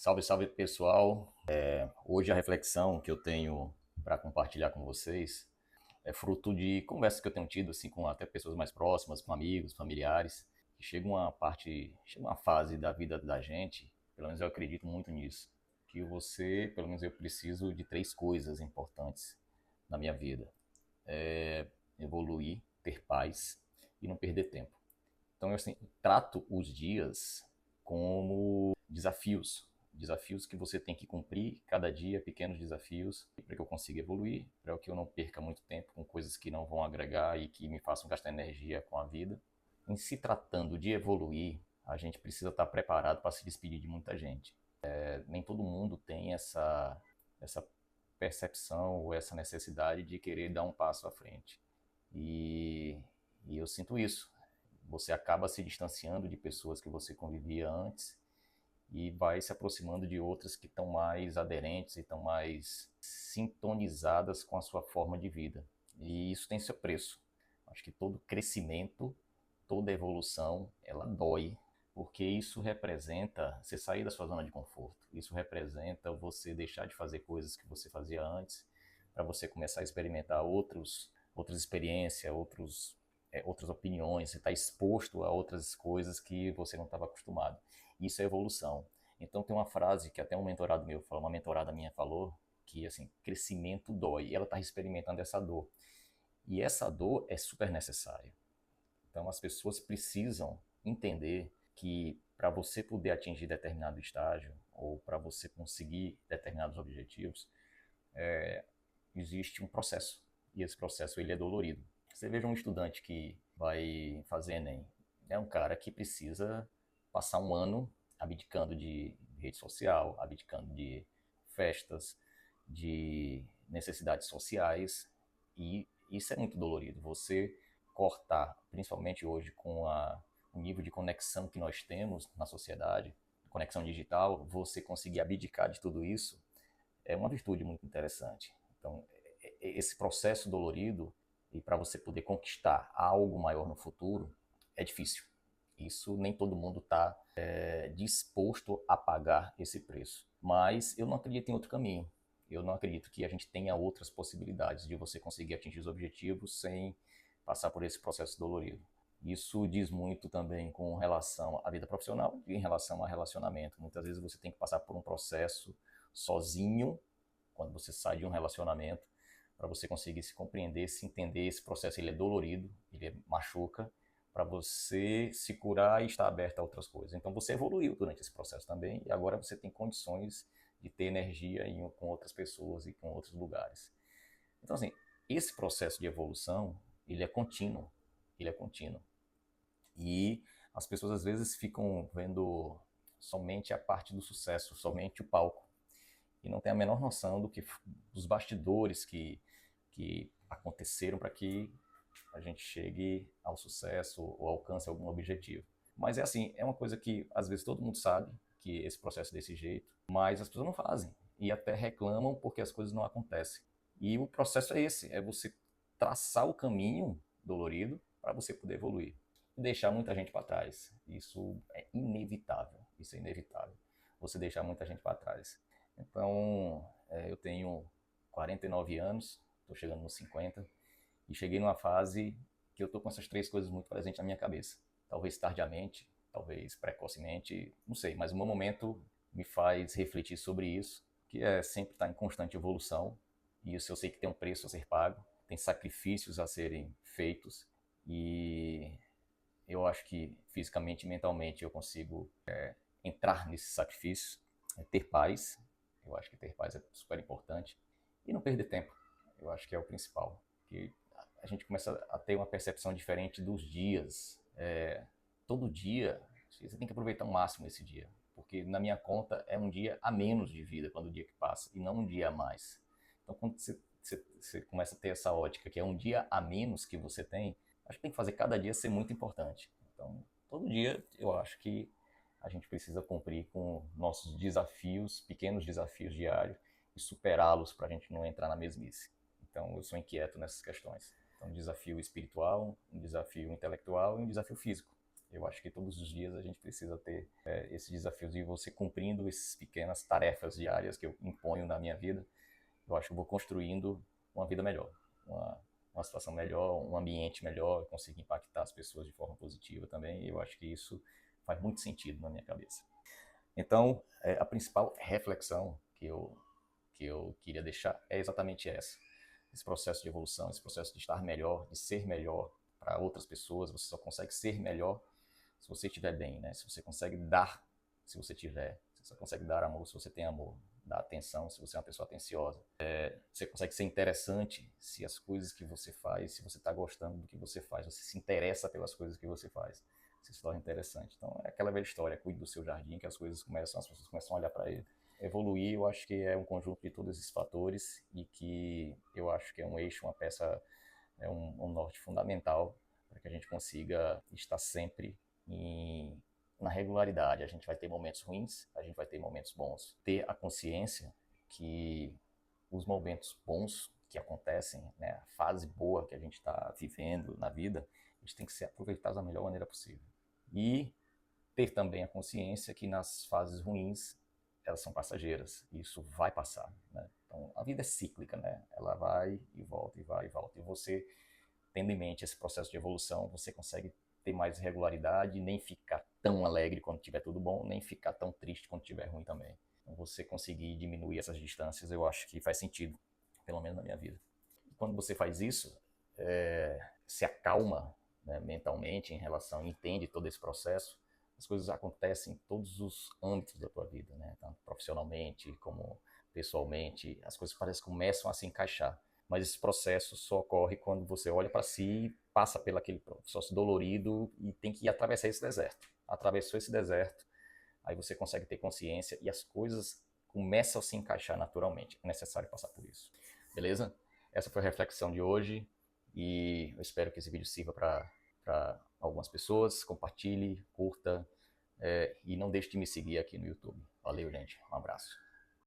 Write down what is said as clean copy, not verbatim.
Salve, salve pessoal. Hoje a reflexão que eu tenho para compartilhar com vocês é fruto de conversas que eu tenho tido assim com até pessoas mais próximas, com amigos, familiares. Que chega uma fase da vida da gente, pelo menos eu acredito muito nisso, que você, pelo menos eu preciso de três coisas importantes na minha vida: evoluir, ter paz e não perder tempo. Então eu assim, trato os dias como desafios, desafios que você tem que cumprir cada dia, pequenos desafios, para que eu consiga evoluir, para que eu não perca muito tempo com coisas que não vão agregar e que me façam gastar energia com a vida. Em se tratando de evoluir, a gente precisa estar preparado para se despedir de muita gente. Nem todo mundo tem essa percepção ou essa necessidade de querer dar um passo à frente. E, e eu sinto isso. Você acaba se distanciando de pessoas que você convivia antes e vai se aproximando de outras que estão mais aderentes e estão mais sintonizadas com a sua forma de vida. E isso tem seu preço. Acho que todo crescimento, toda evolução, ela dói, porque isso representa você sair da sua zona de conforto. Isso representa você deixar de fazer coisas que você fazia antes, para você começar a experimentar outras experiências, outras opiniões, você está exposto a outras coisas que você não estava acostumado. Isso é evolução. Então tem uma frase que até um mentorado meu falou, uma mentorada minha falou, que assim, crescimento dói. E ela está experimentando essa dor. E essa dor é super necessária. Então as pessoas precisam entender que para você poder atingir determinado estágio ou para você conseguir determinados objetivos, existe um processo. E esse processo ele é dolorido. Você veja um estudante que vai fazer Enem. É um cara que precisa passar um ano abdicando de rede social, abdicando de festas, de necessidades sociais. E isso é muito dolorido. Você cortar, principalmente hoje com o nível de conexão que nós temos na sociedade, conexão digital, você conseguir abdicar de tudo isso é uma virtude muito interessante. Então, esse processo dolorido e para você poder conquistar algo maior no futuro é difícil. Isso nem todo mundo está disposto a pagar esse preço. Mas eu não acredito em outro caminho. Eu não acredito que a gente tenha outras possibilidades de você conseguir atingir os objetivos sem passar por esse processo dolorido. Isso diz muito também com relação à vida profissional e em relação a relacionamento. Muitas vezes você tem que passar por um processo sozinho, quando você sai de um relacionamento, para você conseguir se compreender, se entender. Esse processo ele é dolorido, machuca, para você se curar e estar aberto a outras coisas. Então você evoluiu durante esse processo também e agora você tem condições de ter energia com outras pessoas e com outros lugares. Então assim, esse processo de evolução, ele é contínuo, ele é contínuo. E as pessoas às vezes ficam vendo somente a parte do sucesso, somente o palco, e não tem a menor noção dos bastidores que aconteceram para que a gente chegue ao sucesso ou alcance algum objetivo. Mas é assim, é uma coisa que às vezes todo mundo sabe que esse processo é desse jeito, mas as pessoas não fazem e até reclamam porque as coisas não acontecem. E o processo é esse, é você traçar o caminho dolorido para você poder evoluir e deixar muita gente para trás. Isso é inevitável, isso é inevitável. Você deixar muita gente para trás. Então, eu tenho 49 anos, estou chegando nos 50, e cheguei numa fase que eu estou com essas três coisas muito presentes na minha cabeça. Talvez tardiamente, talvez precocemente, não sei, mas o meu momento me faz refletir sobre isso, que é sempre estar em constante evolução, e isso eu sei que tem um preço a ser pago, tem sacrifícios a serem feitos, e eu acho que fisicamente e mentalmente eu consigo entrar nesses sacrifícios, ter paz. Eu acho que ter paz é super importante. E não perder tempo. Eu acho que é o principal. Que a gente começa a ter uma percepção diferente dos dias. Todo dia, você tem que aproveitar ao máximo esse dia. Porque na minha conta é um dia a menos de vida quando o dia que passa, e não um dia a mais. Então quando você começa a ter essa ótica, que é um dia a menos que você tem, acho que tem que fazer cada dia ser muito importante. Então, todo dia eu acho que a gente precisa cumprir com nossos desafios, pequenos desafios diários, e superá-los para a gente não entrar na mesmice. Então, eu sou inquieto nessas questões. Então, um desafio espiritual, um desafio intelectual e um desafio físico. Eu acho que todos os dias a gente precisa ter esses desafios de você cumprindo essas pequenas tarefas diárias que eu imponho na minha vida. Eu acho que eu vou construindo uma vida melhor, uma situação melhor, um ambiente melhor, conseguir impactar as pessoas de forma positiva também. E eu acho que isso faz muito sentido na minha cabeça. Então, a principal reflexão que eu queria deixar é exatamente essa. Esse processo de evolução, esse processo de estar melhor, de ser melhor para outras pessoas. Você só consegue ser melhor se você estiver bem, né? Se você consegue dar, se você tiver. Você só consegue dar amor se você tem amor. Dar atenção se você é uma pessoa atenciosa. Você consegue ser interessante se as coisas que você faz, se você está gostando do que você faz, você se interessa pelas coisas que você faz. Você se torna interessante. Então, é aquela velha história, cuide do seu jardim, que as pessoas começam a olhar para ele. Evoluir, eu acho que é um conjunto de todos esses fatores e que eu acho que é um eixo, uma peça, um norte fundamental para que a gente consiga estar sempre na regularidade. A gente vai ter momentos ruins, a gente vai ter momentos bons. Ter a consciência que os momentos bons que acontecem, né, a fase boa que a gente está vivendo na vida, eles têm que ser aproveitados da melhor maneira possível. E ter também a consciência que nas fases ruins elas são passageiras, e isso vai passar, né? Então, a vida é cíclica, né? Ela vai e volta, e vai e volta. E você, tendo em mente esse processo de evolução, você consegue ter mais regularidade, nem ficar tão alegre quando tiver tudo bom, nem ficar tão triste quando tiver ruim também. Então, você conseguir diminuir essas distâncias, eu acho que faz sentido, pelo menos na minha vida. E quando você faz isso, se acalma, né, mentalmente em relação, entende todo esse processo, as coisas acontecem em todos os âmbitos da tua vida, né? Tanto profissionalmente como pessoalmente, as coisas parecem que começam a se encaixar. Mas esse processo só ocorre quando você olha para si, passa pelo aquele processo dolorido e tem que atravessar esse deserto. Atravessou esse deserto, aí você consegue ter consciência e as coisas começam a se encaixar naturalmente. É necessário passar por isso. Beleza? Essa foi a reflexão de hoje e eu espero que esse vídeo sirva para algumas pessoas. Compartilhe, curta e não deixe de me seguir aqui no YouTube. Valeu, gente. Um abraço.